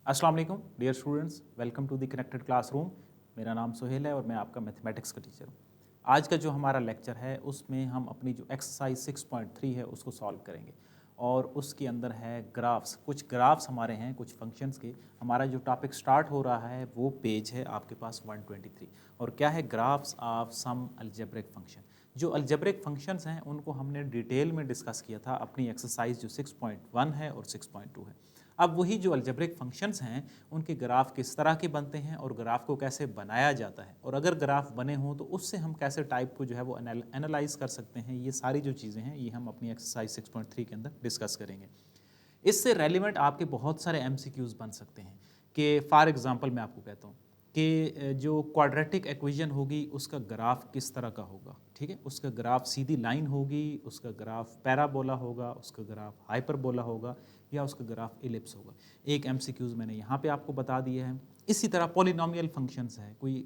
अस्सलाम वालेकुम dear students, welcome to the connected classroom. मेरा नाम सुहेल है और मैं आपका मैथमेटिक्स का टीचर हूँ। आज का जो हमारा लेक्चर है उसमें हम अपनी जो एक्सरसाइज 6.3 है उसको सॉल्व करेंगे और उसके अंदर है ग्राफ्स। कुछ ग्राफ्स हमारे हैं कुछ फंक्शंस के। हमारा जो टॉपिक स्टार्ट हो रहा है वो पेज है आपके पास 123 और क्या है, graphs of some algebraic function. जो अलजेब्रिक फंक्शंस हैं उनको हमने डिटेल में डिस्कस किया था अपनी एक्सरसाइज जो 6.1 है और 6.2 है। अब वही जो अलजेब्रिक फंक्शंस हैं उनके ग्राफ किस तरह के बनते हैं और ग्राफ को कैसे बनाया जाता है, और अगर ग्राफ बने हों तो उससे हम कैसे टाइप को जो है वो एनालाइज कर सकते हैं, ये सारी जो चीज़ें हैं ये हम अपनी एक्सरसाइज 6.3 के अंदर डिस्कस करेंगे। इससे रेलिवेंट आपके बहुत सारे एमसीक्यूज बन सकते हैं कि फॉर एग्जांपल मैं आपको कहता हूँ कि जो क्वाड्रेटिक इक्वेशन होगी उसका ग्राफ किस तरह का होगा। ठीक है, उसका ग्राफ सीधी लाइन होगी, उसका ग्राफ पैराबोला होगा, उसका ग्राफ हाइपरबोला होगा या उसका ग्राफ इलिप्स होगा। एक एमसीक्यूज मैंने यहाँ पे आपको बता दिया है। इसी तरह पॉलिनोमियल फंक्शंस है, कोई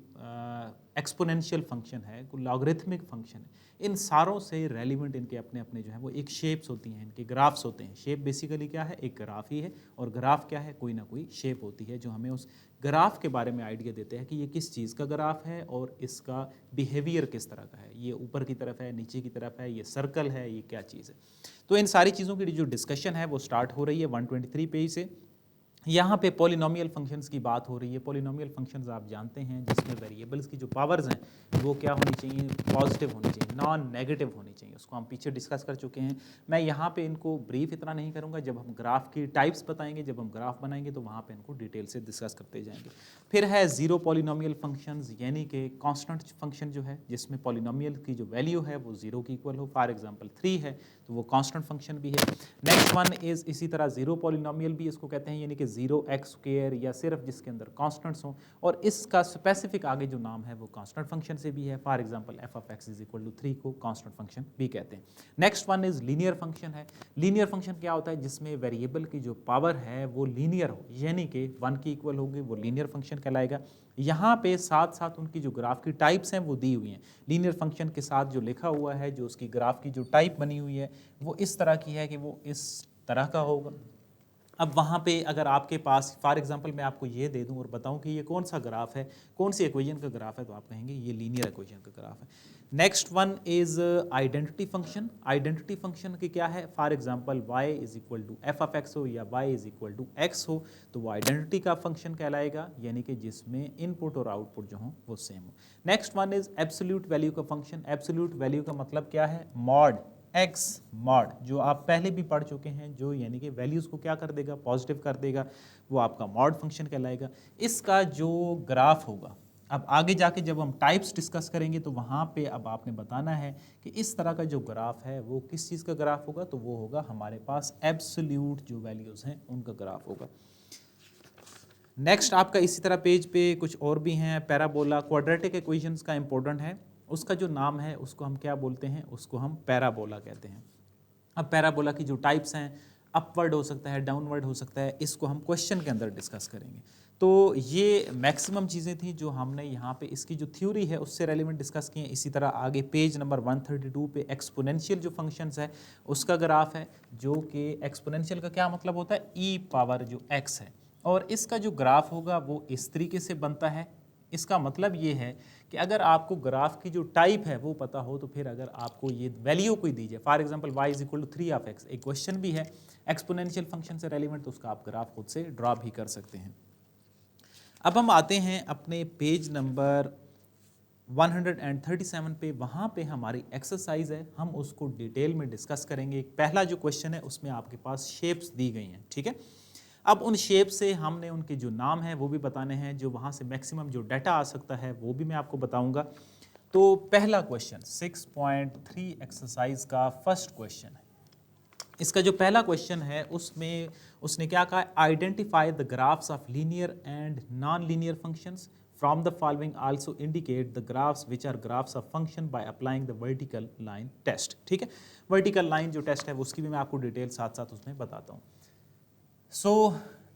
एक्सपोनेंशियल फंक्शन है, कोई लॉगरिथमिक फंक्शन है, इन सारों से रेलिवेंट इनके अपने अपने जो है वो एक शेप्स होती हैं, इनके ग्राफ्स होते हैं। शेप बेसिकली क्या है, एक ग्राफ ही है, और ग्राफ क्या है, कोई ना कोई शेप होती है जो हमें उस ग्राफ के बारे में आइडिया देते हैं कि ये किस चीज़ का ग्राफ है और इसका बिहेवियर किस तरह का है, ये ऊपर की तरफ है, नीचे की तरफ है, ये सर्कल है, ये क्या चीज़ है। तो इन सारी चीज़ों की जो डिस्कशन है वो स्टार्ट हो रही है 123 पेज से। यहाँ पे पॉलिनोमियल फंक्शंस की बात हो रही है। पॉलिनोमियल फंक्शंस आप जानते हैं जिसमें वेरिएबल्स की जो पावर्स हैं वो क्या होनी चाहिए, पॉजिटिव होनी चाहिए, नॉन नेगेटिव होनी चाहिए। उसको हम पीछे डिस्कस कर चुके हैं। मैं यहाँ पे इनको ब्रीफ इतना नहीं करूँगा, जब हम ग्राफ की टाइप्स बताएंगे, जब हम ग्राफ बनाएंगे तो वहाँ पे इनको डिटेल से डिस्कस करते जाएंगे। फिर है ज़ीरो पॉलिनोमियल फंक्शंस, यानी कि कांस्टेंट फंक्शन जो है जिसमें पॉलिनोमियल की जो वैल्यू है वो ज़ीरो की इक्वल हो। फॉर एग्जांपल 3 है तो वो कांस्टेंट फंक्शन भी है। नेक्स्ट वन इज इसी तरह ज़ीरो पॉलिनोमियल भी इसको कहते हैं, यानी कि 0x² या सिर्फ जिसके अंदर कांस्टेंट्स हों, और इसका स्पेसिफिक आगे जो नाम है वो कांस्टेंट फंक्शन से भी है। फॉर एग्जांपल f(x) = 3 को कांस्टेंट फंक्शन भी कहते हैं। Next one is linear function है। लीनियर फंक्शन क्या होता है, जिसमें वेरिएबल की जो पावर है वो लीनियर हो, यानी कि 1 की इक्वल होगी, वो लीनियर फंक्शन कहलाएगा। यहाँ पे साथ साथ उनकी जो ग्राफ की टाइप्स हैं वो दी हुई हैं। लीनियर फंक्शन के साथ जो लिखा हुआ है, जो उसकी ग्राफ की जो टाइप बनी हुई है वो इस तरह की है कि वो इस तरह का होगा। अब वहाँ पे अगर आपके पास फॉर एग्जांपल मैं आपको ये दे दूँ और बताऊँ कि ये कौन सा ग्राफ है, कौन सी इक्वेशन का ग्राफ है, तो आप कहेंगे ये लीनियर इक्वेशन का ग्राफ है। Next one is identity function. Identity function की क्या है, फॉर एग्जांपल y f(x) हो या y x हो तो वो आइडेंटिटी का फंक्शन कहलाएगा, यानी कि जिसमें इनपुट और आउटपुट जो हो वो सेम हो। Next one is absolute value का फंक्शन। एब्सोल्यूट वैल्यू का मतलब क्या है, मॉड x मॉड, जो आप पहले भी पढ़ चुके हैं, जो यानी कि वैल्यूज़ को क्या कर देगा, पॉजिटिव कर देगा, वो आपका मॉड फंक्शन कहलाएगा। इसका जो ग्राफ होगा, अब आगे जाके जब हम टाइप्स डिस्कस करेंगे तो वहाँ पे अब आपने बताना है कि इस तरह का जो ग्राफ है वो किस चीज़ का ग्राफ होगा, तो वो होगा हमारे पास एब्सोल्यूट जो वैल्यूज़ हैं उनका ग्राफ होगा। नेक्स्ट आपका इसी तरह पेज पे कुछ और भी हैं। पैराबोला, क्वाड्रेटिक इक्वेशंस का इंपॉर्टेंट है, उसका जो नाम है उसको हम क्या बोलते हैं, उसको हम पैराबोला कहते हैं। अब पैराबोला की जो टाइप्स हैं, अपवर्ड हो सकता है, डाउनवर्ड हो सकता है, इसको हम क्वेश्चन के अंदर डिस्कस करेंगे। तो ये मैक्सिमम चीज़ें थी जो हमने यहाँ पे इसकी जो थ्योरी है उससे रेलिवेंट डिस्कस किए हैं। इसी तरह आगे पेज नंबर 132 पे एक्सपोनेंशियल जो फंक्शंस है उसका ग्राफ है, जो कि एक्सपोनेंशियल का क्या मतलब होता है, e पावर जो x है, और इसका जो ग्राफ होगा वो इस तरीके से बनता है। इसका मतलब ये है कि अगर आपको ग्राफ की जो टाइप है वो पता हो, तो फिर अगर आपको ये वैल्यू कोई दीजिए, फॉर एग्जांपल y = 3 एक क्वेश्चन भी है एक्सपोनेंशियल फंक्शन से रेलिवेंट, तो उसका आप ग्राफ खुद से ड्रा भी कर सकते हैं। अब हम आते हैं अपने पेज नंबर 137 पे। वहाँ पे हमारी एक्सरसाइज है, हम उसको डिटेल में डिस्कस करेंगे। पहला जो क्वेश्चन है उसमें आपके पास शेप्स दी गई हैं, ठीक है। अब उन शेप से हमने उनके जो नाम है वो भी बताने हैं, जो वहाँ से मैक्सिमम जो डाटा आ सकता है वो भी मैं आपको बताऊंगा। तो पहला क्वेश्चन 6.3 एक्सरसाइज का फर्स्ट क्वेश्चन है। इसका जो पहला क्वेश्चन है उसमें उसने क्या कहा, identify the graphs of linear and non linear functions from the following, also indicate the graphs which are graphs of function by applying the vertical line test. ठीक है, वर्टिकल लाइन जो टेस्ट है उसकी भी मैं आपको डिटेल साथ साथ उसमें बताता हूँ। सो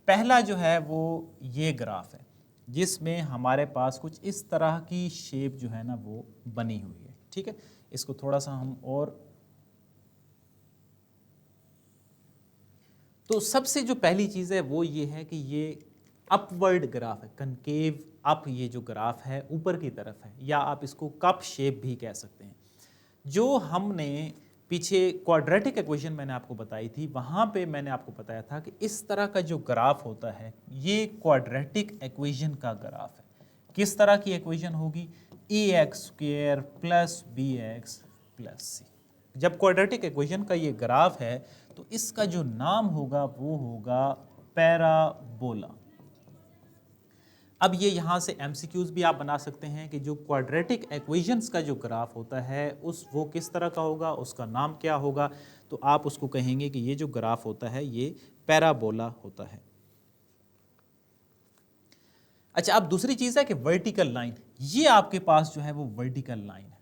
पहला जो है वो ये ग्राफ है जिसमें हमारे पास कुछ इस तरह की शेप जो है ना वो बनी हुई है। ठीक है, इसको थोड़ा सा हम और, तो सबसे जो पहली चीज़ है वो ये है कि ये अपवर्ड ग्राफ है, कनकेव अप, ये जो ग्राफ है ऊपर की तरफ है, या आप इसको कप शेप भी कह सकते हैं। जो हमने पीछे क्वाड्रेटिक इक्वेशन मैंने आपको बताई थी, वहाँ पे मैंने आपको बताया था कि इस तरह का जो ग्राफ होता है ये क्वाड्रेटिक इक्वेशन का ग्राफ है। किस तरह की इक्वेशन होगी? ax² plus bx plus c। जब क्वाड्रेटिक इक्वेशन का ये ग्राफ है तो इसका जो नाम होगा वो होगा पैराबोला। अब ये यहाँ से MCQs भी आप बना सकते हैं कि जो क्वाड्रेटिक इक्वेशंस का जो ग्राफ होता है वो किस तरह का होगा, उसका नाम क्या होगा, तो आप उसको कहेंगे कि ये जो ग्राफ होता है ये पैराबोला होता है। अच्छा, अब दूसरी चीज़ है कि वर्टिकल लाइन, ये आपके पास जो है वो वर्टिकल लाइन है।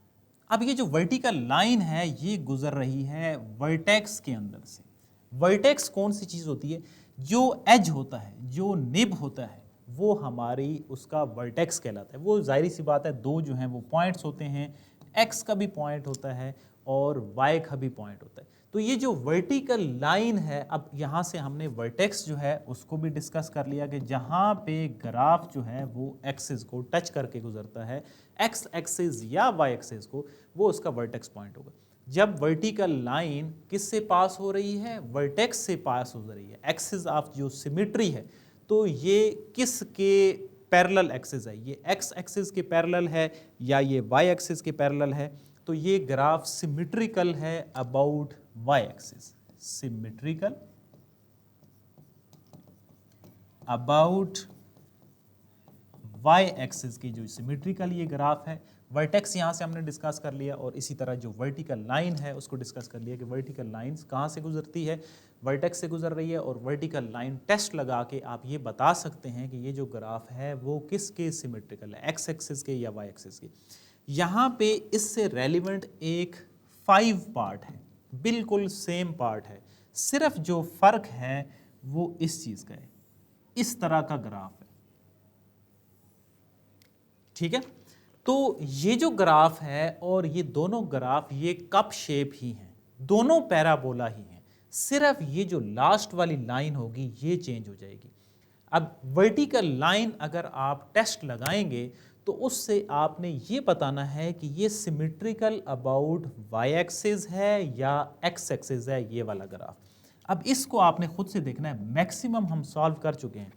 अब ये जो वर्टिकल लाइन है ये गुजर रही है वर्टेक्स के अंदर से। वर्टेक्स कौन सी चीज़ होती है? जो एज होता है, जो निब होता है, वो हमारी उसका वर्टेक्स कहलाता है। वो जाहिर सी बात है, दो जो हैं वो पॉइंट्स होते हैं, एक्स का भी पॉइंट होता है और वाई का भी पॉइंट होता है। तो ये जो वर्टिकल लाइन है, अब यहाँ से हमने वर्टेक्स जो है उसको भी डिस्कस कर लिया कि जहाँ पे ग्राफ जो है वो एक्सिस को टच करके गुजरता है, एक्स एक्सिस या वाई एक्सिस को, वो उसका वर्टेक्स पॉइंट होगा। जब वर्टिकल लाइन किस से पास हो रही है? वर्टेक्स से पास हो रही है। एक्सिस ऑफ जो सिमेट्री है, तो ये किस के पैरेलल एक्सिस है? ये एक्स एक्सिस के पैरेलल है या ये वाई एक्सिस के पैरेलल है? तो ये ग्राफ सिमेट्रिकल है about Y axis, symmetrical about Y axis की जो सिमेट्रिकल ये ग्राफ है। वर्टेक्स यहाँ से हमने डिस्कस कर लिया, और इसी तरह जो वर्टिकल लाइन है उसको डिस्कस कर लिया कि वर्टिकल लाइंस कहाँ से गुजरती है, वर्टेक्स से गुजर रही है। और वर्टिकल लाइन टेस्ट लगा के आप ये बता सकते हैं कि ये जो ग्राफ है वो किसके सिमेट्रिकल है, एक्स एक्सिस के या वाई एक्सिस के। यहाँ पे इससे रेलिवेंट एक 5 पार्ट है, बिल्कुल सेम पार्ट है, सिर्फ जो फर्क है वो इस चीज़ का है, इस तरह का ग्राफ है। ठीक है, तो ये जो ग्राफ है और ये दोनों ग्राफ ये कप शेप ही हैं, दोनों पैराबोला ही हैं, सिर्फ ये जो लास्ट वाली लाइन होगी ये चेंज हो जाएगी। अब वर्टिकल लाइन अगर आप टेस्ट लगाएंगे तो उससे आपने ये बताना है कि ये सिमेट्रिकल अबाउट वाई एक्सिस है या एक्स एक्सिस है, ये वाला ग्राफ। अब इसको आपने खुद से देखना है, मैक्सिमम हम सॉल्व कर चुके हैं।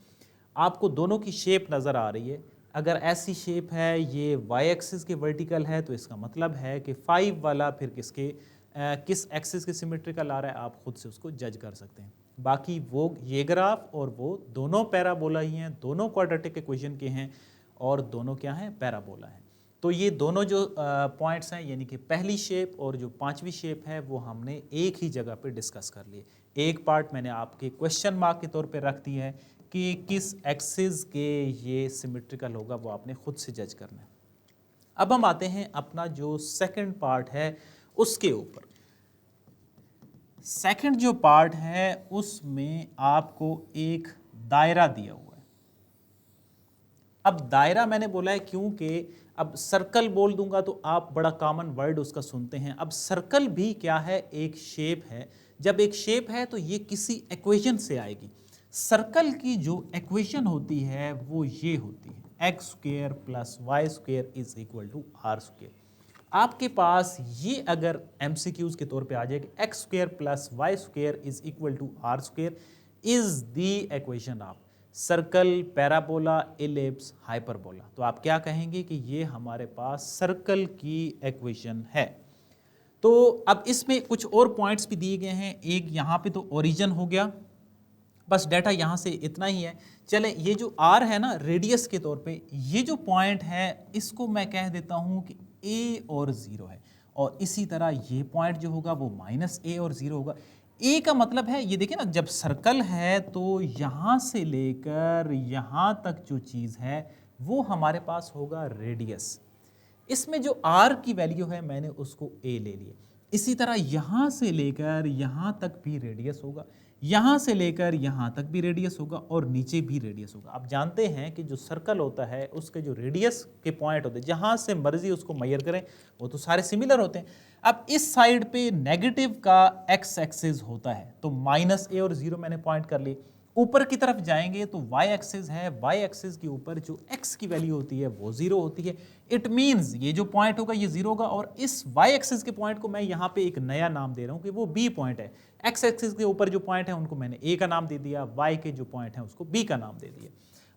आपको दोनों की शेप नज़र आ रही है। अगर ऐसी शेप है, ये वाई एक्सिस के वर्टिकल है, तो इसका मतलब है कि 5 वाला फिर किस एक्सिस के सिमेट्रिकल आ रहा है, आप खुद से उसको जज कर सकते हैं। बाकी वो ये ग्राफ और वो दोनों पैराबोला ही हैं, दोनों क्वाड्रेटिक इक्वेशन के हैं और दोनों क्या हैं? पैराबोला हैं। तो ये दोनों जो पॉइंट्स हैं, यानी कि पहली शेप और जो पांचवी शेप है, वो हमने एक ही जगह पे डिस्कस कर लिए। एक पार्ट मैंने आपके क्वेश्चन मार्क के तौर पे रख दी है कि किस एक्सिस के ये सिमेट्रिकल होगा, वो आपने खुद से जज करना है। अब हम आते हैं अपना जो सेकंड पार्ट है उसके ऊपर। सेकंड जो पार्ट है उसमें आपको एक दायरा दिया हुआ है। अब दायरा मैंने बोला है क्योंकि अब सर्कल बोल दूंगा तो आप बड़ा कॉमन वर्ड उसका सुनते हैं। अब सर्कल भी क्या है? एक शेप है। जब एक शेप है तो ये किसी इक्वेशन से आएगी। सर्कल की जो इक्वेशन होती है वो ये होती है, X square plus Y square is equal to R square. आपके पास ये अगर MCQs के तौर पे आ जाए कि X square plus Y square is equal to R square is the equation of circle, parabola, ellipse, hyperbola, तो आप क्या कहेंगे कि ये हमारे पास सर्कल की इक्वेशन है। तो अब इसमें कुछ और पॉइंट्स भी दिए गए हैं। एक यहाँ पे तो ओरिजिन हो गया, बस डाटा यहाँ से इतना ही है। चले, ये जो आर है ना रेडियस के तौर पे, ये जो पॉइंट है इसको मैं कह देता हूँ कि ए और 0 है, और इसी तरह ये पॉइंट जो होगा वो -a और 0 होगा। ए का मतलब है, ये देखिए ना, जब सर्कल है तो यहाँ से लेकर यहाँ तक जो चीज़ है वो हमारे पास होगा रेडियस। इसमें जो आर की वैल्यू है मैंने उसको ए ले लिया। इसी तरह यहाँ से लेकर यहाँ तक भी रेडियस होगा, यहाँ से लेकर यहाँ तक भी रेडियस होगा, और नीचे भी रेडियस होगा। आप जानते हैं कि जो सर्कल होता है उसके जो रेडियस के पॉइंट होते हैं, जहाँ से मर्जी उसको मेजर करें वो तो सारे सिमिलर होते हैं। अब इस साइड पे नेगेटिव का एक्स एक्सिस होता है, तो -a और 0 मैंने पॉइंट कर ली, ऊपर की तरफ जाएंगे तो y एक्सिस है, y एक्सिस के ऊपर जो x की वैल्यू होती है वो 0 होती है। इट मीन्स ये जो पॉइंट होगा ये 0 होगा, और इस y एक्सिस के पॉइंट को मैं यहाँ पे एक नया नाम दे रहा हूँ कि वो b पॉइंट है। x एक्सिस के ऊपर जो पॉइंट है उनको मैंने a का नाम दे दिया, y के जो पॉइंट है उसको b का नाम दे दिया।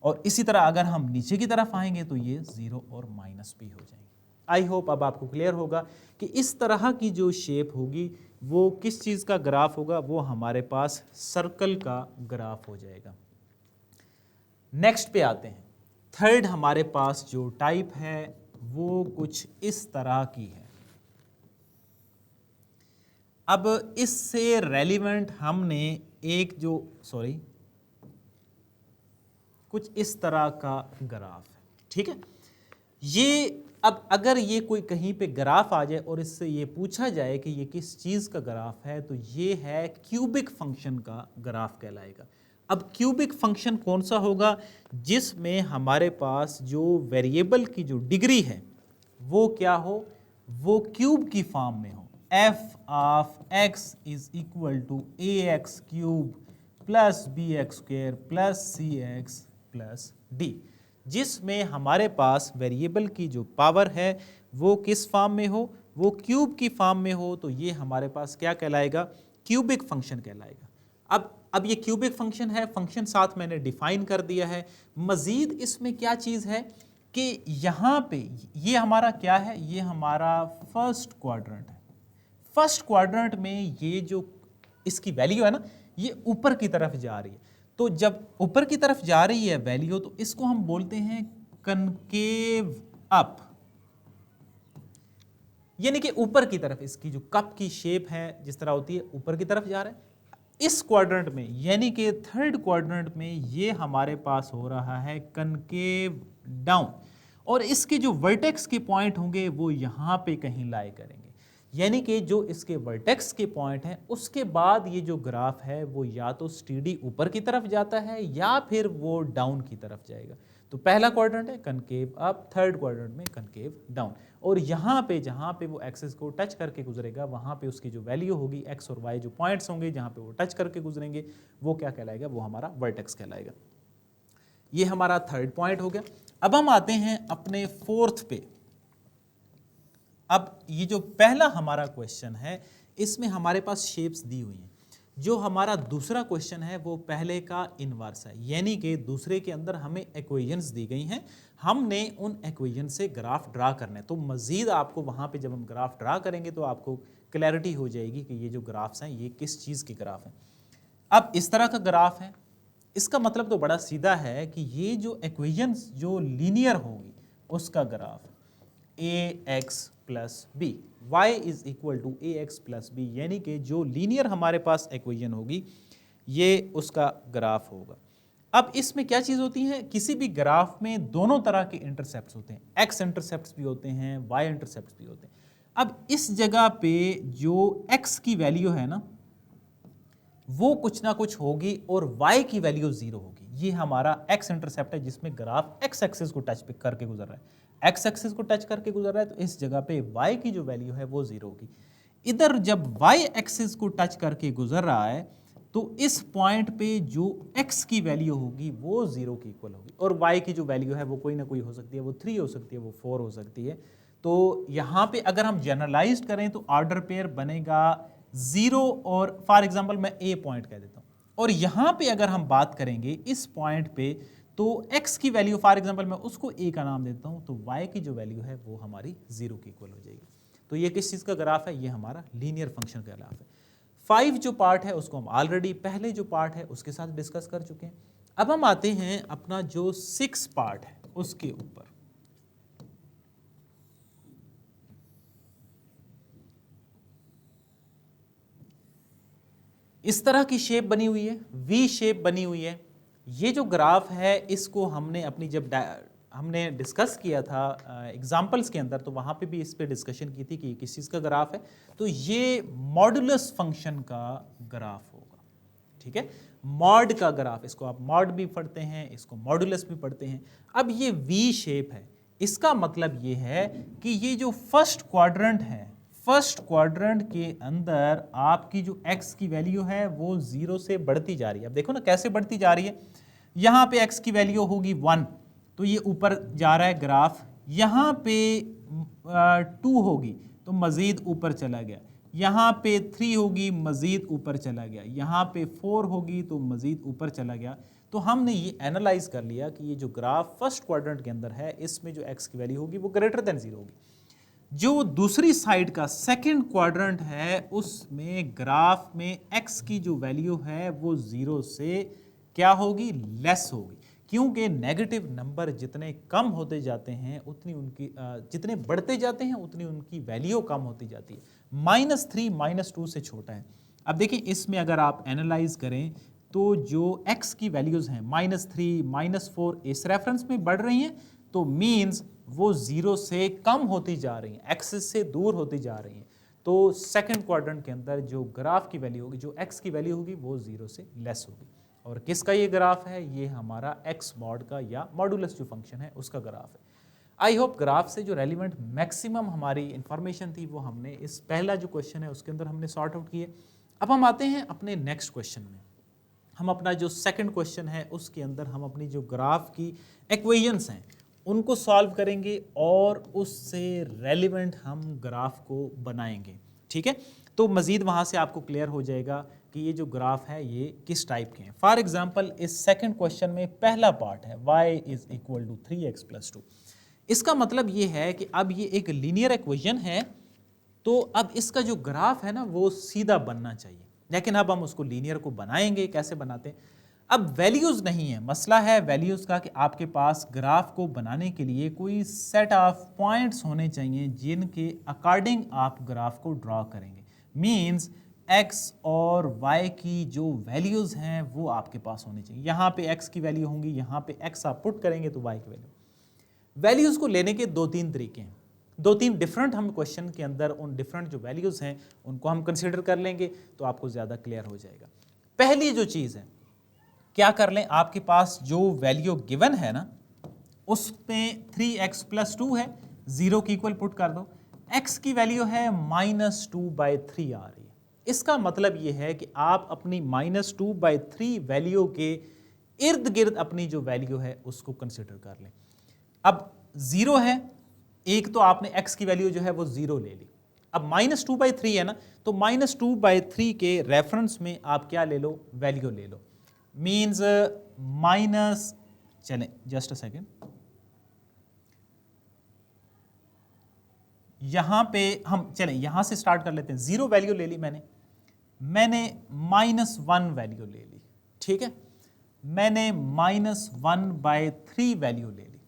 और इसी तरह अगर हम नीचे की तरफ आएंगे तो ये 0 और माइनस b हो जाएंगे। आई होप अब आपको क्लियर होगा कि इस तरह की जो शेप होगी वो किस चीज़ का ग्राफ होगा, वो हमारे पास सर्कल का ग्राफ हो जाएगा। नेक्स्ट पे आते हैं। थर्ड हमारे पास जो टाइप है वो कुछ इस तरह की है। अब इससे रेलिवेंट हमने एक जो कुछ इस तरह का ग्राफ है, ठीक है। ये अब अगर ये कोई कहीं पे ग्राफ आ जाए और इससे ये पूछा जाए कि ये किस चीज़ का ग्राफ है, तो ये है क्यूबिक फंक्शन का ग्राफ कहलाएगा। अब क्यूबिक फंक्शन कौन सा होगा, जिसमें हमारे पास जो वेरिएबल की जो डिग्री है वो क्या हो, वो क्यूब की फॉर्म में हो। F of X is equal to A X cube plus B X square plus C X plus D, जिसमें हमारे पास वेरिएबल की जो पावर है वो किस फॉर्म में हो, वो क्यूब की फॉर्म में हो। तो ये हमारे पास क्या कहलाएगा, क्यूबिक फंक्शन कहलाएगा। अब ये क्यूबिक फंक्शन है, फंक्शन साथ मैंने डिफाइन कर दिया है। मजीद इसमें क्या चीज़ है कि यहाँ पे ये हमारा क्या है, ये हमारा फर्स्ट क्वाड्रेंट है। फर्स्ट क्वाड्रेंट में ये जो इसकी वैल्यू है ना, ये ऊपर की तरफ जा रही है। तो जब ऊपर की तरफ जा रही है वैल्यू, तो इसको हम बोलते हैं कनकेव अप, यानी कि ऊपर की तरफ इसकी जो कप की शेप है जिस तरह होती है ऊपर की तरफ जा रहा है। इस क्वाड्रेंट में यानी कि थर्ड क्वाड्रेंट में ये हमारे पास हो रहा है कनकेव डाउन, और इसके जो वर्टेक्स के पॉइंट होंगे वो यहाँ पे कहीं लाई करेंगे, यानी कि जो इसके वर्टेक्स के पॉइंट हैं उसके बाद ये जो ग्राफ है वो या तो स्टीडी ऊपर की तरफ जाता है या फिर वो डाउन की तरफ जाएगा। तो पहला क्वाड्रेंट है कनकेव अप, थर्ड क्वाड्रेंट में कनकेव डाउन, और यहाँ पे जहाँ पे वो एक्सिस को टच करके गुजरेगा वहाँ पे उसकी जो वैल्यू होगी, एक्स और वाई जो पॉइंट्स होंगे जहाँ पे वो टच करके गुजरेंगे, वो क्या कहलाएगा, वो हमारा वर्टेक्स कहलाएगा। ये हमारा थर्ड पॉइंट हो गया। अब हम आते हैं अपने फोर्थ पे। अब ये जो पहला हमारा क्वेश्चन है इसमें हमारे पास शेप्स दी हुई हैं। जो हमारा दूसरा क्वेश्चन है वो पहले का इनवर्स है, यानी कि दूसरे के अंदर हमें इक्वेशंस दी गई हैं, हमने उन इक्वेशन से ग्राफ ड्रा करना है। तो मज़ीद आपको वहाँ पे जब हम ग्राफ ड्रा करेंगे तो आपको क्लैरिटी हो जाएगी कि ये जो ग्राफ्स हैं ये किस चीज़ के ग्राफ हैं। अब इस तरह का ग्राफ है, इसका मतलब तो बड़ा सीधा है कि ये जो इक्वेशंस जो लीनियर होगी उसका graph A X plus B, y is equal to A X plus B, यानी कि जो लीनियर हमारे पास इक्वेशन होगी ये उसका ग्राफ होगा। अब इसमें क्या चीज़ होती है, किसी भी ग्राफ में दोनों तरह के इंटरसेप्ट्स होते हैं, x इंटरसेप्ट्स भी होते हैं, y इंटरसेप्ट्स भी होते हैं। अब इस जगह पे जो x की वैल्यू है ना वो कुछ ना कुछ होगी और y की वैल्यू 0 होगी। ये हमारा x इंटरसेप्ट है जिसमें ग्राफ x एक्सिस को टच करके गुजर रहा है, x एक्सिस को टच करके गुजर रहा है, तो इस जगह पे y की जो वैल्यू है वो 0 होगी। इधर जब y एक्सिस को टच करके गुजर रहा है तो इस पॉइंट पे जो x की वैल्यू होगी वो 0 की इक्वल होगी, और y की जो वैल्यू है वो कोई ना कोई हो सकती है, वो 3 हो सकती है, वो 4 हो सकती है। तो यहाँ पे अगर हम जनरलाइज करें तो ऑर्डर पेयर बनेगा 0 और फॉर एग्जाम्पल मैं a पॉइंट कह देता हूँ, और यहाँ पे अगर हम बात करेंगे इस पॉइंट पे तो x की वैल्यू फॉर एग्जांपल मैं उसको a का नाम देता हूं, तो y की जो वैल्यू है वो हमारी 0 की इक्वल हो जाएगी। तो ये किस चीज़ का ग्राफ है, ये हमारा लीनियर फंक्शन का ग्राफ है। 5 जो पार्ट है उसको हम ऑलरेडी पहले जो पार्ट है उसके साथ डिस्कस कर चुके हैं। अब हम आते हैं अपना जो 6 पार्ट है उसके ऊपर। इस तरह की शेप बनी हुई है, वी शेप बनी हुई है। ये जो ग्राफ है इसको हमने अपनी जब हमने डिस्कस किया था एग्जाम्पल्स के अंदर, तो वहाँ पे भी इस पे डिस्कशन की थी कि किस चीज़ का ग्राफ है, तो ये मॉडुलस फंक्शन का ग्राफ होगा। ठीक है, मॉड का ग्राफ, इसको आप मॉड भी पढ़ते हैं, इसको मॉडुलस भी पढ़ते हैं। अब ये वी शेप है, इसका मतलब ये है कि ये जो फर्स्ट क्वाड्रेंट है, फर्स्ट क्वाड्रेंट के अंदर आपकी जो x की वैल्यू है वो 0 से बढ़ती जा रही है। अब देखो ना कैसे बढ़ती जा रही है, यहाँ पे x की वैल्यू होगी 1 तो ये ऊपर जा रहा है ग्राफ, यहाँ पे 2 होगी तो मज़ीद ऊपर चला गया, यहाँ पे 3 होगी मज़ीद ऊपर चला गया, यहाँ पे 4 होगी तो मज़ीद ऊपर चला गया। तो हमने ये एनालाइज कर लिया कि ये जो ग्राफ फर्स्ट क्वाड्रेंट के अंदर है इसमें जो x की वैल्यू होगी वो ग्रेटर देन 0 होगी। जो दूसरी साइड का सेकंड क्वाड्रेंट है उसमें ग्राफ में x की जो वैल्यू है वो 0 से क्या होगी, लेस होगी, क्योंकि नेगेटिव नंबर जितने कम होते जाते हैं उतनी उनकी जितने बढ़ते जाते हैं उतनी उनकी वैल्यू कम होती जाती है। -3 -2 से छोटा है। अब देखिए इसमें अगर आप एनालाइज करें तो जो x की वैल्यूज़ हैं -3 -4 इस रेफरेंस में बढ़ रही हैं तो मीन्स वो 0 से कम होती जा रही हैं, एक्सिस से दूर होती जा रही हैं। तो सेकंड क्वाड्रेंट के अंदर जो ग्राफ की वैल्यू होगी, जो x की वैल्यू होगी वो 0 से लेस होगी। और किसका ये ग्राफ है, ये हमारा x मॉड का या मॉडुलस जो फंक्शन है उसका ग्राफ है। आई होप ग्राफ से जो रेलिवेंट मैक्सिमम हमारी इंफॉर्मेशन थी वो हमने इस पहला जो क्वेश्चन है उसके अंदर हमने सॉर्ट आउट किए। अब हम आते हैं अपने नेक्स्ट क्वेश्चन में। हम अपना जो सेकंड क्वेश्चन है उसके अंदर हम अपनी जो ग्राफ की इक्वेशंस हैं उनको सॉल्व करेंगे और उससे रेलिवेंट हम ग्राफ को बनाएंगे। ठीक है, तो मज़ीद वहाँ से आपको क्लियर हो जाएगा कि ये जो ग्राफ है ये किस टाइप के हैं। फॉर एग्जांपल इस सेकंड क्वेश्चन में पहला पार्ट है y = 3x + 2। इसका मतलब ये है कि अब ये एक लीनियर इक्वेशन है तो अब इसका जो ग्राफ है ना वो सीधा बनना चाहिए, लेकिन अब हम उसको लीनियर को बनाएंगे। कैसे बनाते हैं, अब वैल्यूज़ नहीं है, मसला है वैल्यूज़ का कि आपके पास ग्राफ को बनाने के लिए कोई सेट ऑफ पॉइंट्स होने चाहिए जिनके अकॉर्डिंग आप ग्राफ को ड्रॉ करेंगे। मींस x और y की जो वैल्यूज़ हैं वो आपके पास होनी चाहिए। यहाँ पे x की वैल्यू होंगी, यहाँ पे x आप पुट करेंगे तो y की वैल्यूज़ को लेने के 2-3 तरीके हैं, 2-3 डिफरेंट हम क्वेश्चन के अंदर उन डिफरेंट जो वैल्यूज़ हैं उनको हम कंसिडर कर लेंगे तो आपको ज़्यादा क्लियर हो जाएगा। पहली जो चीज़ है, क्या कर लें, आपके पास जो वैल्यू गिवन है ना उसमें 3x + 2 है, 0 की इक्वल पुट कर दो, x की वैल्यू है -2/3 आ रही है। इसका मतलब ये है कि आप अपनी -2/3 वैल्यू के इर्द गिर्द अपनी जो वैल्यू है उसको कंसिडर कर लें। अब 0 है, एक तो आपने x की वैल्यू जो है वो 0 ले ली। अब -2/3 है ना, तो -2/3 के रेफरेंस में आप क्या ले लो, वैल्यू ले लो। मीन्स माइनस, चलें जस्ट अ सेकेंड, यहां पे हम चलें यहां से स्टार्ट कर लेते हैं। 0 वैल्यू ले ली मैंने -1 वैल्यू ले ली, ठीक है, मैंने -1/3 वैल्यू ले ली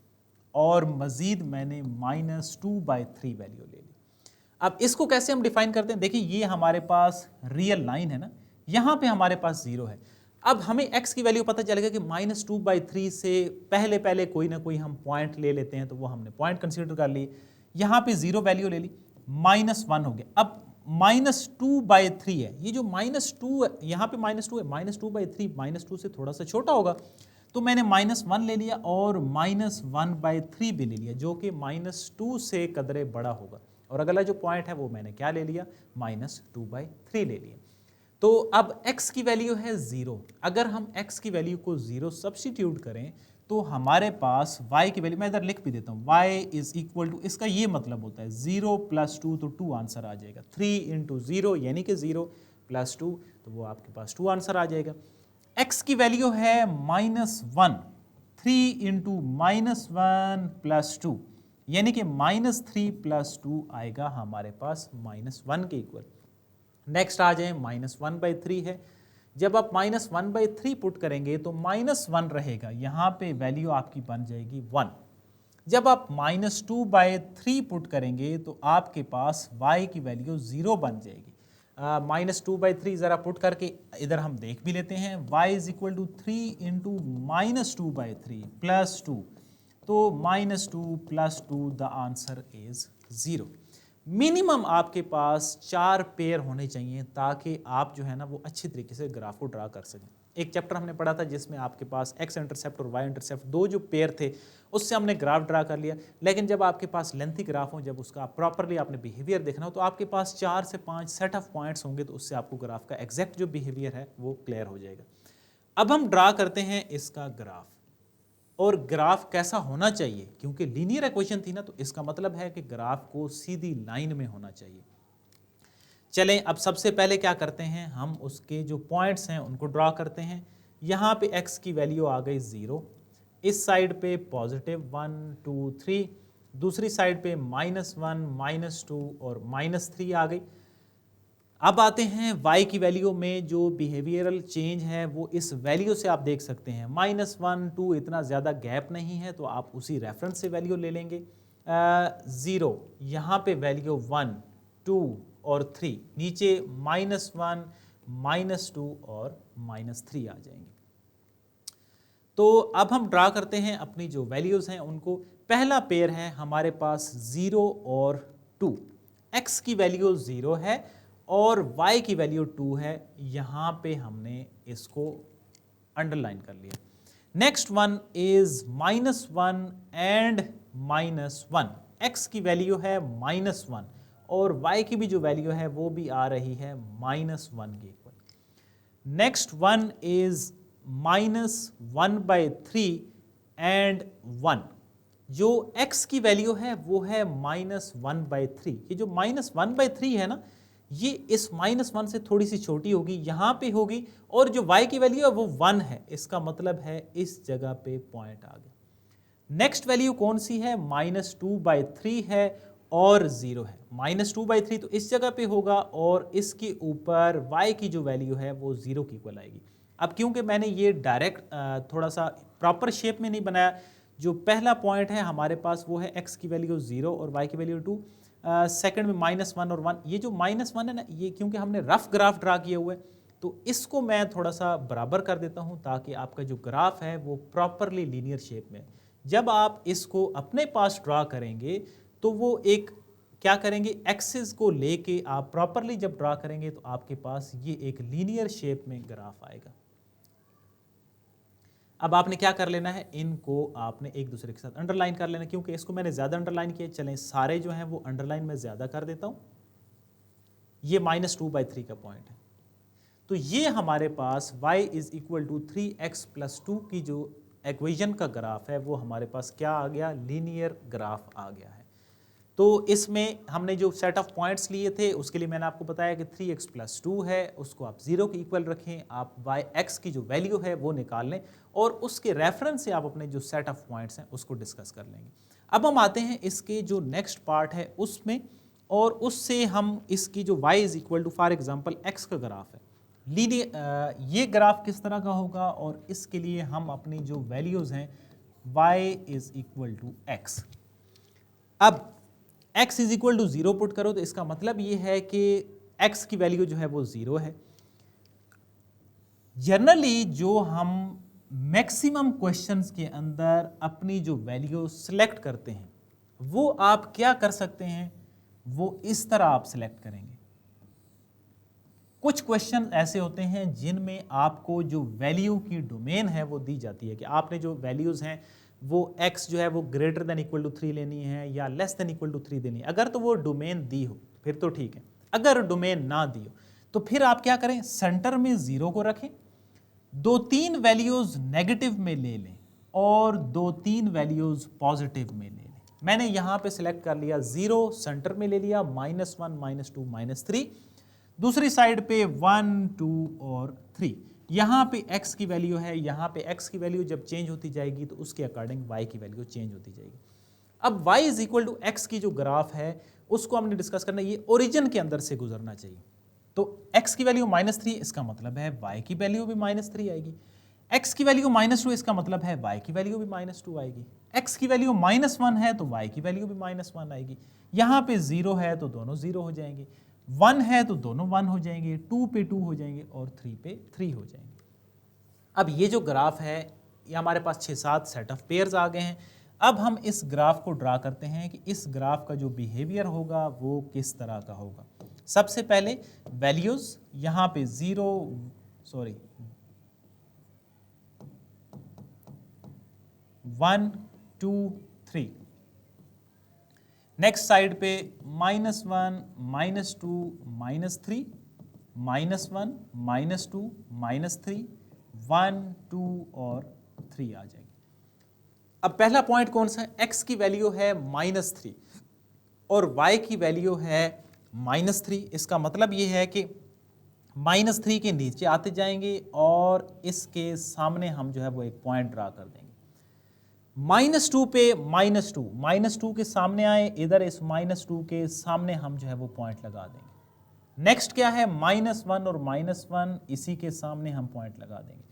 और मजीद मैंने -2/3 वैल्यू ले ली। अब इसको कैसे हम डिफाइन करते हैं, देखिए ये हमारे पास रियल लाइन है ना, यहां पे हमारे पास 0 है। अब हमें x की वैल्यू पता चलेगा कि -2/3 से पहले पहले कोई ना कोई हम पॉइंट ले लेते हैं, तो वो हमने पॉइंट कंसीडर कर लिए। यहाँ पे 0 वैल्यू ले ली, -1 हो गया। अब -2/3 है, ये जो -2 यहाँ पे -2 है, -2/3 -2 से थोड़ा सा छोटा होगा, तो मैंने -1 ले लिया और -1/3 भी ले लिया जो कि -2 से कदरे बड़ा होगा। और अगला जो पॉइंट है वो मैंने क्या ले लिया, -2/3 ले लिया। तो अब x की वैल्यू है 0। अगर हम x की वैल्यू को 0 सब्स्टिट्यूट करें तो हमारे पास y की वैल्यू, मैं इधर लिख भी देता हूँ, y = इसका ये मतलब होता है 0 + 2 तो 2 आंसर आ जाएगा। 3 × 0 यानी कि 0 + 2 तो वो आपके पास 2 आंसर आ जाएगा। x की वैल्यू है -1, 3 × -1 + 2 यानी कि -3 + 2 आएगा हमारे पास -1 के इक्वल। नेक्स्ट आ जाए, -1/3 है, जब आप -1/3 पुट करेंगे तो -1 रहेगा, यहाँ पे वैल्यू आपकी बन जाएगी 1। जब आप -2/3 पुट करेंगे तो आपके पास y की वैल्यू 0 बन जाएगी। -2/3 ज़रा पुट करके इधर हम देख भी लेते हैं, y = 3 × -2/3 + 2, तो -2 + 2 द आंसर इज़ 0। मिनिमम आपके पास 4 पेयर होने चाहिए ताकि आप जो है ना वो अच्छी तरीके से ग्राफ को ड्रा कर सकें। एक चैप्टर हमने पढ़ा था जिसमें आपके पास एक्स इंटरसेप्ट और वाई इंटरसेप्ट दो जो पेयर थे उससे हमने ग्राफ ड्रा कर लिया। लेकिन जब आपके पास लेंथी ग्राफ हो, जब उसका प्रॉपरली आपने बिहेवियर देखना हो, तो आपके पास 4 से 5 सेट ऑफ पॉइंट्स होंगे, तो उससे आपको ग्राफ का एग्जैक्ट जो बिहेवियर है वो क्लियर हो जाएगा। अब हम ड्रा करते हैं इसका ग्राफ, और ग्राफ कैसा होना चाहिए, क्योंकि लीनियर इक्वेशन थी ना, तो इसका मतलब है कि ग्राफ को सीधी लाइन में होना चाहिए। चलें अब सबसे पहले क्या करते हैं, हम उसके जो पॉइंट्स हैं उनको ड्रा करते हैं। यहाँ पे x की वैल्यू आ गई 0, इस साइड पे पॉजिटिव 1 2 3, दूसरी साइड पे -1 -2 और -3 आ गई। अब आते हैं y की वैल्यू में जो बिहेवियरल चेंज है वो इस वैल्यू से आप देख सकते हैं, -1 2 इतना ज़्यादा गैप नहीं है, तो आप उसी रेफरेंस से वैल्यू ले लेंगे। 0 यहाँ पे वैल्यू 1 2 और 3, नीचे -1 -2 और -3 आ जाएंगे। तो अब हम ड्रा करते हैं अपनी जो वैल्यूज़ हैं उनको। पहला पेयर है हमारे पास 0 और 2, x की वैल्यू 0 है और y की वैल्यू 2 है, यहाँ पे हमने इसको अंडरलाइन कर लिया। Next one is -1 and -1, x की वैल्यू है -1 और y की भी जो वैल्यू है वो भी आ रही है -1 के equal. Next one is -1/3 and 1, जो x की वैल्यू है वो है -1/3। ये जो -1/3 है ना, ये इस -1 से थोड़ी सी छोटी होगी, यहाँ पे होगी, और जो y की वैल्यू है वो 1 है, इसका मतलब है इस जगह पे पॉइंट आ गया। नेक्स्ट वैल्यू कौन सी है, -2/3 है और 0 है। -2/3 तो इस जगह पे होगा और इसके ऊपर y की जो वैल्यू है वो 0 की इक्वल आएगी। अब क्योंकि मैंने ये डायरेक्ट थोड़ा सा प्रॉपर शेप में नहीं बनाया, जो पहला पॉइंट है हमारे पास वो है x की वैल्यू 0 और y की वैल्यू 2, सेकंड में -1 और 1। ये जो -1 है ना, ये क्योंकि हमने रफ ग्राफ ड्रा किया हुआ है, तो इसको मैं थोड़ा सा बराबर कर देता हूँ ताकि आपका जो ग्राफ है वो प्रॉपरली लीनियर शेप में। जब आप इसको अपने पास ड्रा करेंगे तो वो एक क्या करेंगे, एक्सिस को लेके आप प्रॉपरली जब ड्रा करेंगे तो आपके पास ये एक लीनियर शेप में ग्राफ आएगा। अब आपने क्या कर लेना है, इनको आपने एक दूसरे के साथ अंडरलाइन कर लेना, क्योंकि इसको मैंने ज़्यादा अंडरलाइन किया। चलें सारे जो हैं वो अंडरलाइन में ज़्यादा कर देता हूँ। ये -2/3 का पॉइंट है, तो ये हमारे पास y is equal to 3x + 2 की जो इक्वेशन का ग्राफ है वो हमारे पास क्या आ गया, लीनियर ग्राफ आ गया है। तो इसमें हमने जो सेट ऑफ पॉइंट्स लिए थे उसके लिए मैंने आपको बताया कि 3x + 2 है, उसको आप 0 के इक्वल रखें, आप x की जो वैल्यू है वो निकाल लें और उसके रेफरेंस से आप अपने जो सेट ऑफ पॉइंट्स हैं उसको डिस्कस कर लेंगे। अब हम आते हैं इसके जो नेक्स्ट पार्ट है उसमें, और उससे हम इसकी जो y is equal to for example x का ग्राफ है, ये ग्राफ किस तरह का होगा, और इसके लिए हम अपनी जो वैल्यूज़ हैं y is equal to x। अब x is equal to 0 put करो तो इसका मतलब ये है कि x की वैल्यू जो है वो 0 है। जनरली जो हम मैक्सिमम क्वेश्चंस के अंदर अपनी जो वैल्यू सिलेक्ट करते हैं वो आप क्या कर सकते हैं, वो इस तरह आप सिलेक्ट करेंगे। कुछ क्वेश्चन ऐसे होते हैं जिनमें आपको जो वैल्यू की डोमेन है वो दी जाती है कि आपने जो वैल्यूज़ हैं वो x जो है वो ग्रेटर देन इक्वल टू 3 लेनी है या लेस देन इक्वल टू 3 देनी है। अगर तो वो डोमेन दी हो फिर तो ठीक है, अगर डोमेन ना दी हो तो फिर आप क्या करें, सेंटर में 0 को रखें, 2-3 वैल्यूज़ नेगेटिव में ले लें और 2-3 वैल्यूज़ पॉजिटिव में ले लें। मैंने यहाँ पे सिलेक्ट कर लिया 0 सेंटर में ले लिया, -1 -2 -3, दूसरी साइड पे 1 2 और 3। यहाँ पे x की वैल्यू है, यहाँ पे x की वैल्यू जब चेंज होती जाएगी तो उसके अकॉर्डिंग y की वैल्यू चेंज होती जाएगी। अब y is equal to x की जो ग्राफ है उसको हमने डिस्कस करना, ये ओरिजिन के अंदर से गुजरना चाहिए। तो x की वैल्यू -3, इसका मतलब है y की वैल्यू भी -3 आएगी। x की वैल्यू -2, इसका मतलब है y की वैल्यू भी -2 आएगी। x की वैल्यू -1 है तो y की वैल्यू भी -1 आएगी। यहाँ पे 0 है तो दोनों 0 हो जाएंगे, 1 है तो दोनों 1 हो जाएंगे, 2 पे 2 हो जाएंगे और 3 पे 3 हो जाएंगे। अब ये जो ग्राफ है ये हमारे पास 6-7 सेट ऑफ पेयर्स आ गए हैं। अब हम इस ग्राफ को ड्रा करते हैं कि इस ग्राफ का जो बिहेवियर होगा वो किस तरह का होगा। सबसे पहले वैल्यूज़ यहाँ पे 1 2 3। नेक्स्ट साइड पे -1 -2 -3 -1 -2 -3 1 2 और 3 आ जाएगी। अब पहला पॉइंट कौन सा है? x की वैल्यू है -3 और y की वैल्यू है -3। इसका मतलब ये है कि -3 के नीचे आते जाएंगे और इसके सामने हम जो है वो एक पॉइंट ड्रा कर देंगे। -2 पे -2 के सामने आए, इधर इस -2 के सामने हम जो है वो पॉइंट लगा देंगे। नेक्स्ट क्या है? -1 और -1, इसी के सामने हम पॉइंट लगा देंगे।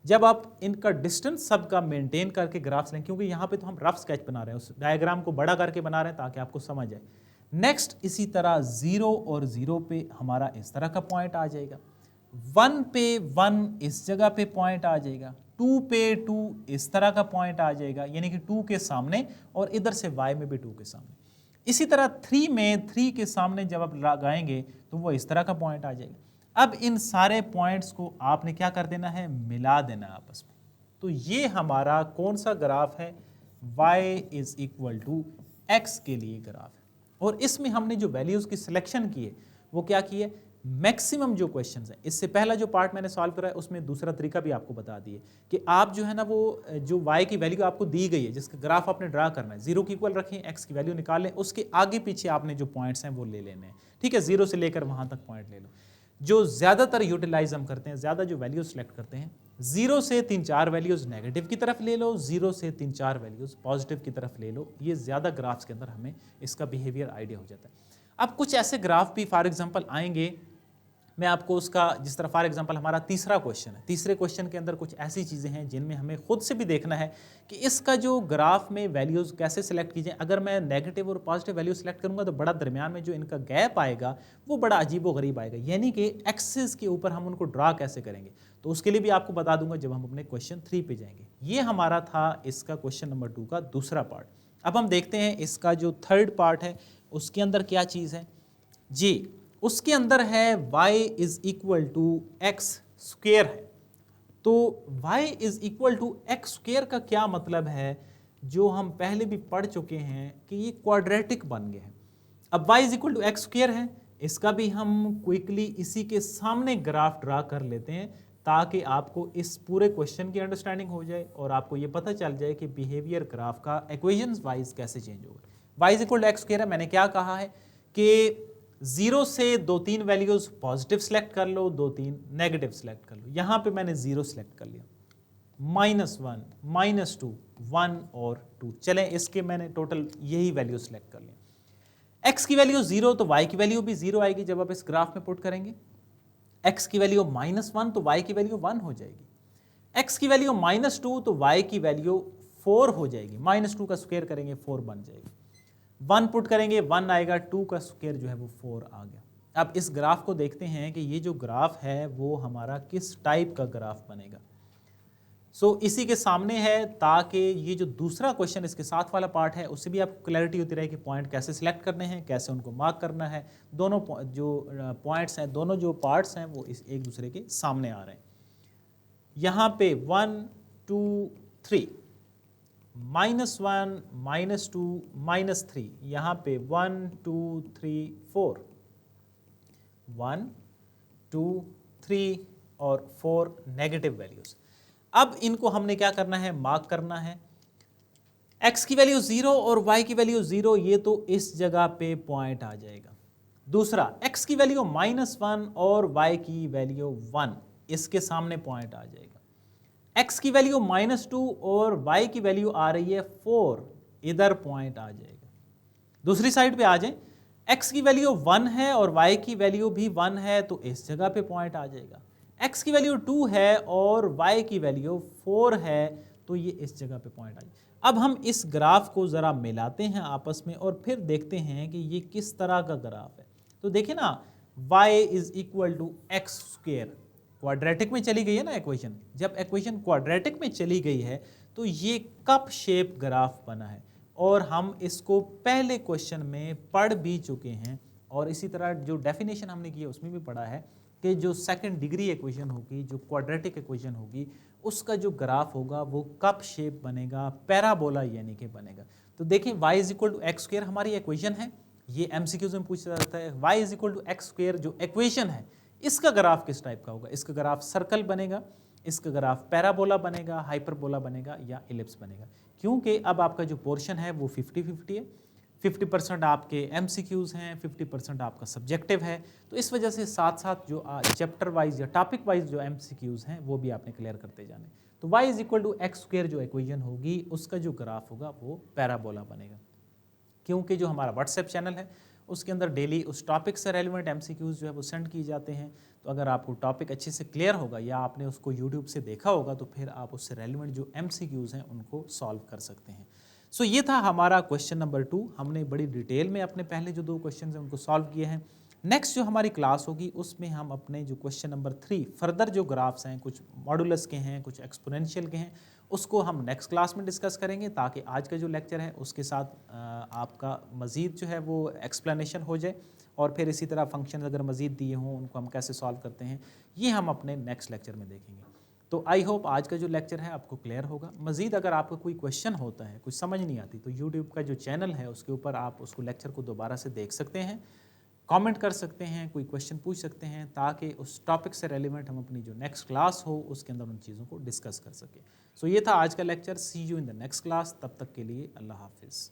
जब आप इनका डिस्टेंस सबका मेंटेन करके ग्राफ्स लें, क्योंकि यहाँ पे तो हम रफ स्केच बना रहे हैं, उस डायग्राम को बड़ा करके बना रहे हैं ताकि आपको समझ आए। नेक्स्ट इसी तरह 0 और 0 पे हमारा इस तरह का पॉइंट आ जाएगा। 1 पे 1 इस जगह पे पॉइंट आ जाएगा। 2 पे 2 इस तरह का पॉइंट आ जाएगा, यानी कि 2 के सामने, और इधर से y में भी 2 के सामने। इसी तरह 3 में 3 के सामने जब आप लगाएंगे तो वो इस तरह का पॉइंट आ जाएगा। अब इन सारे पॉइंट्स को आपने क्या कर देना है? मिला देना आपस में। तो ये हमारा कौन सा ग्राफ है? y is equal to x के लिए ग्राफ है। और इसमें हमने जो वैल्यूज की सिलेक्शन की है वो क्या की है? मैक्सिमम जो क्वेश्चंस हैं, इससे पहला जो पार्ट मैंने सॉल्व करा है उसमें दूसरा तरीका भी आपको बता दिए कि आप जो है ना वो जो y की वैल्यू आपको दी गई है, जिसका ग्राफ आपने ड्रा करना है, 0 की इक्वल रखें, x की वैल्यू निकालें, उसके आगे पीछे आपने जो पॉइंट्स हैं वो ले लेने हैं। ठीक है, 0 से लेकर वहां तक पॉइंट ले लो। जो ज़्यादातर यूटिलाइज हम करते हैं, ज़्यादा जो वैल्यूज सेलेक्ट करते हैं, 0 से 3-4 वैल्यूज नेगेटिव की तरफ ले लो, 0 से 3-4 वैल्यूज पॉजिटिव की तरफ ले लो। ये ज़्यादा ग्राफ्स के अंदर हमें इसका बिहेवियर आइडिया हो जाता है। अब कुछ ऐसे ग्राफ भी फॉर एग्जांपल आएंगे, मैं आपको उसका, जिस तरह फॉर एग्जांपल हमारा तीसरा क्वेश्चन है, तीसरे क्वेश्चन के अंदर कुछ ऐसी चीज़ें हैं जिनमें हमें खुद से भी देखना है कि इसका जो ग्राफ में वैल्यूज़ कैसे सिलेक्ट की जाए। अगर मैं नेगेटिव और पॉजिटिव वैल्यू सिलेक्ट करूंगा तो बड़ा दरमियान में जो इनका गैप आएगा वो बड़ा अजीब व गरीब आएगा, यानी कि एक्सिस के ऊपर हम उनको ड्रा कैसे करेंगे, तो उसके लिए भी आपको बता दूंगा जब हम अपने क्वेश्चन 3 पे जाएंगे। ये हमारा था इसका क्वेश्चन नंबर 2 का दूसरा पार्ट। अब हम देखते हैं इसका जो थर्ड पार्ट है उसके अंदर क्या चीज़ है जी। उसके अंदर है y is equal to x square है। तो y is equal to x square का क्या मतलब है, जो हम पहले भी पढ़ चुके हैं कि ये क्वाड्रेटिक बन गए हैं। अब y is equal to x square है, इसका भी हम क्विकली इसी के सामने ग्राफ ड्रा कर लेते हैं ताकि आपको इस पूरे क्वेश्चन की अंडरस्टैंडिंग हो जाए और आपको ये पता चल जाए कि बिहेवियर ग्राफ का इक्वेशंस वाइज कैसे चेंज होगा। y is equal to x square है, मैंने क्या कहा है कि 0 से 2-3 वैल्यूज पॉजिटिव सेलेक्ट कर लो, 2-3 नेगेटिव सेलेक्ट कर लो। यहां पे मैंने 0 सेलेक्ट कर लिया, -1 -2 1 और 2, चलें इसके मैंने टोटल यही वैल्यू सेलेक्ट कर लिया। x की वैल्यू 0 तो y की वैल्यू भी 0 आएगी जब आप इस ग्राफ में पुट करेंगे। x की वैल्यू -1 तो y की वैल्यू 1 हो जाएगी। x की वैल्यू -2 तो y की वैल्यू 4 हो जाएगी। -2 का स्क्वायर करेंगे 4 बन जाएगी। 1 पुट करेंगे 1 आएगा, 2 का स्क्वायर जो है वो 4 आ गया। अब इस ग्राफ को देखते हैं कि ये जो ग्राफ है वो हमारा किस टाइप का ग्राफ बनेगा। इसी के सामने है ताकि ये जो दूसरा क्वेश्चन इसके साथ वाला पार्ट है उससे भी आपको क्लैरिटी होती रहे कि पॉइंट कैसे सिलेक्ट करने हैं, कैसे उनको मार्क करना है। दोनों जो पॉइंट्स हैं, दोनों जो पार्ट्स हैं वो एक दूसरे के सामने आ रहे हैं। यहाँ पे 1 2 3 -1 -2 -3, यहाँ पे 1 2 3 4, 1 2 3 और 4 नेगेटिव वैल्यूज। अब इनको हमने क्या करना है? मार्क करना है। x की वैल्यू 0 और y की वैल्यू 0, ये तो इस जगह पे पॉइंट आ जाएगा। दूसरा, x की वैल्यू -1 और y की वैल्यू 1, इसके सामने पॉइंट आ जाएगा। x की वैल्यू -2 और y की वैल्यू आ रही है 4, इधर पॉइंट आ जाएगा। दूसरी साइड पे आ जाए, x की वैल्यू 1 है और y की वैल्यू भी 1 है तो इस जगह पे पॉइंट आ जाएगा। x की वैल्यू 2 है और y की वैल्यू 4 है तो ये इस जगह पे पॉइंट आ जाएगा। अब हम इस ग्राफ को ज़रा मिलाते हैं आपस में और फिर देखते हैं कि ये किस तरह का ग्राफ है। तो देखिए ना, y is equal to x square quadratic में चली गई है ना इक्वेशन। जब इक्वेशन क्वाड्रेटिक में चली गई है तो ये कप शेप ग्राफ बना है और हम इसको पहले क्वेश्चन में पढ़ भी चुके हैं और इसी तरह जो डेफिनेशन हमने की है उसमें भी पढ़ा है कि जो सेकंड डिग्री इक्वेशन होगी, जो क्वाड्रेटिक इक्वेशन होगी, उसका जो ग्राफ होगा वो कप शेप बनेगा, पैराबोला यानी कि बनेगा। तो देखें y is equal to x square हमारी इक्वेशन है, ये एमसीक्यूज में पूछा जाता है। y is equal to x square जो इक्वेशन है, इसका ग्राफ किस टाइप का होगा? इसका ग्राफ सर्कल बनेगा, इसका ग्राफ पैराबोला बनेगा, हाइपरबोला बनेगा या इलिप्स बनेगा। क्योंकि अब आपका जो पोर्शन है वो 50-50 है, 50% आपके एमसीक्यूज हैं, 50% आपका सब्जेक्टिव है। तो इस वजह से साथ साथ जो चैप्टर वाइज या टॉपिक वाइज जो एमसीक्यूज हैं वो भी आपने क्लियर करते जाने। तो y is equal to x square जो इक्वेशन होगी उसका जो ग्राफ होगा वो पैराबोला बनेगा। क्योंकि जो हमारा व्हाट्सएप चैनल है उसके अंदर डेली उस टॉपिक से रेलिवेंट एमसीक्यूज जो है वो सेंड किए जाते हैं। तो अगर आपको टॉपिक अच्छे से क्लियर होगा या आपने उसको यूट्यूब से देखा होगा तो फिर आप उससे रेलिवेंट जो एमसीक्यूज हैं उनको सॉल्व कर सकते हैं। सो ये था हमारा क्वेश्चन नंबर 2। हमने बड़ी डिटेल में अपने पहले जो 2 क्वेश्चन हैं उनको सॉल्व किए हैं। नेक्स्ट जो हमारी क्लास होगी उसमें हम अपने जो क्वेश्चन नंबर 3 फर्दर जो ग्राफ्स हैं, कुछ मॉडुलस के हैं, कुछ एक्सपोनेंशियल के हैं, उसको हम नेक्स्ट क्लास में डिस्कस करेंगे ताकि आज का जो लेक्चर है उसके साथ आपका मज़ीद जो है वो एक्सप्लेनेशन हो जाए। और फिर इसी तरह फंक्शन अगर मज़ीद दिए हों उनको हम कैसे सॉल्व करते हैं ये हम अपने नेक्स्ट लेक्चर में देखेंगे। तो आई होप आज का जो लेक्चर है आपको क्लियर होगा। मज़ीद अगर आपको कोई क्वेश्चन होता है, कुछ समझ नहीं आती, तो यूट्यूब का जो चैनल है उसके ऊपर आप उसको लेक्चर को दोबारा से देख सकते हैं, कमेंट कर सकते हैं, कोई क्वेश्चन पूछ सकते हैं ताकि उस टॉपिक से रेलिवेंट हम अपनी जो नेक्स्ट क्लास हो उसके अंदर उन चीज़ों को डिस्कस कर सकें। सो ये था आज का lecture. See you in the next class. तब तक के लिए अल्लाह हाफिज़।